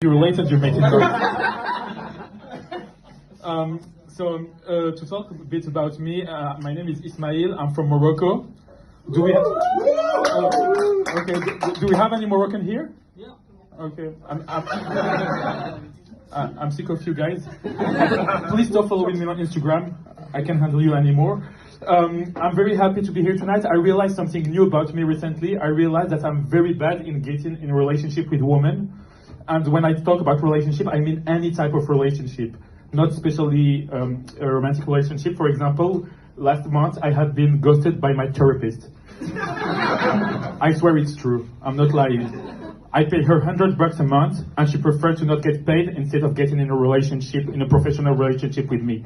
You're related, you're making noise. To talk a bit about me, my name is Ismail. I'm from Morocco. Do we have? Okay. Do we have any Moroccan here? Yeah. Okay. I'm sick of you guys. Please stop following me on Instagram. I can't handle you anymore. I'm very happy to be here tonight. I realized something new about me recently. I realized that I'm very bad in getting in a relationship with women. And when I talk about relationship, I mean any type of relationship, not especially a romantic relationship. For example, last month I had been ghosted by my therapist. I swear it's true. I'm not lying. I pay her $100 a month, and she preferred to not get paid instead of getting in a relationship, in a professional relationship with me.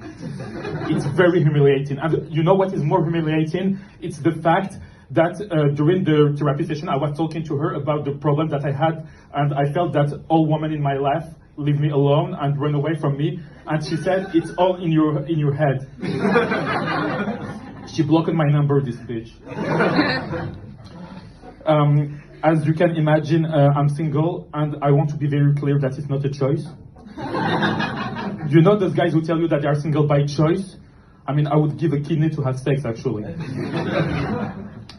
It's very humiliating. And you know what is more humiliating? It's the fact that during the therapy session, I was talking to her about the problem that I had, and I felt that all women in my life leave me alone and run away from me. And she said, "It's all in your head." She blocked my number, this bitch. As you can imagine, I'm single, and I want to be very clear that it's not a choice. You know those guys who tell you that they are single by choice? I mean, I would give a kidney to have sex, actually.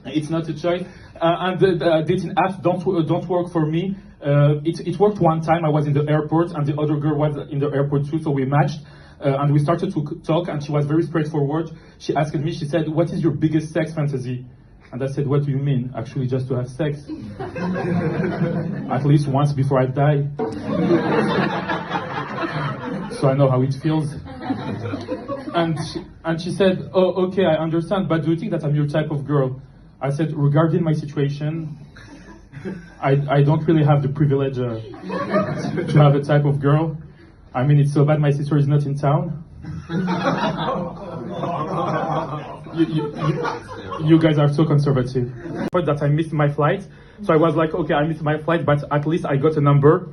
It's not a choice. And dating apps don't work for me. It worked one time. I was in the airport, and the other girl was in the airport too, so we matched. And we started to talk, and she was very straightforward. She asked me, she said, "What is your biggest sex fantasy?" And I said, "What do you mean?" "Actually, just to have sex. At least once before I die. So I know how it feels." And she said, "Oh, okay, I understand, but do you think that I'm your type of girl?" I said, "Regarding my situation, I don't really have the privilege to have a type of girl. I mean, it's so bad my sister is not in town." You guys are so conservative. But that I missed my flight, so I was like, okay, I missed my flight, but at least I got a number.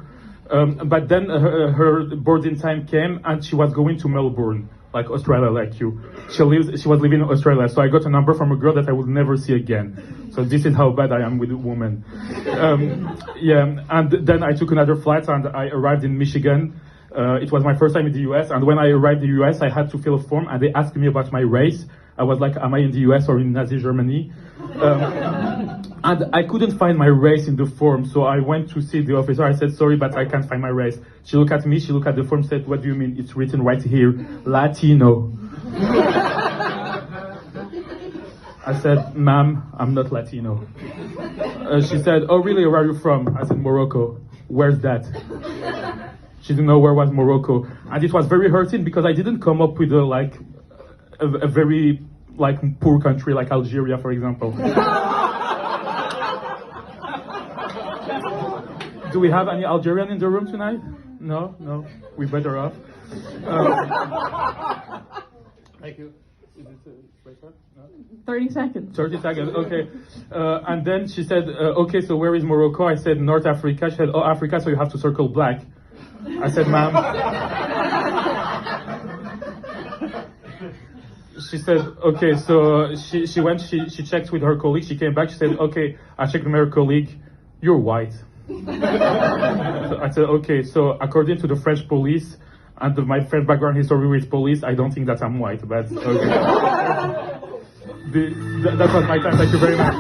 But then her boarding time came, and she was going to Melbourne, like Australia, like you. She was living in Australia, so I got a number from a girl that I would never see again. So this is how bad I am with women. And then I took another flight, and I arrived in Michigan. It was my first time in the US, and when I arrived in the US, I had to fill a form, and they asked me about my race. I was like, am I in the US or in Nazi Germany? And I couldn't find my race in the form, so I went to see the officer. I said, "Sorry, but I can't find my race." She looked at me, she looked at the form, said, "What do you mean? It's written right here, Latino." I said, "Ma'am, I'm not Latino." She said, "Oh really, where are you from?" I said, "Morocco." "Where's that?" She didn't know where was Morocco. And it was very hurting because I didn't come up with a very poor country like Algeria, for example. Do we have any Algerian in the room tonight? No? We're better off. Thank you. Is this no? 30 seconds. 30 seconds, okay. And then she said, "Okay, so where is Morocco?" I said, "North Africa." She said, "Oh, Africa, so you have to circle black." I said, "Ma'am." She said, "Okay," so she went, she checked with her colleague, she came back, she said, "Okay, I checked with my colleague, you're white." So I said, "Okay, so according to the French police and my French background history with police, I don't think that I'm white, but okay." That was my time, thank you very much.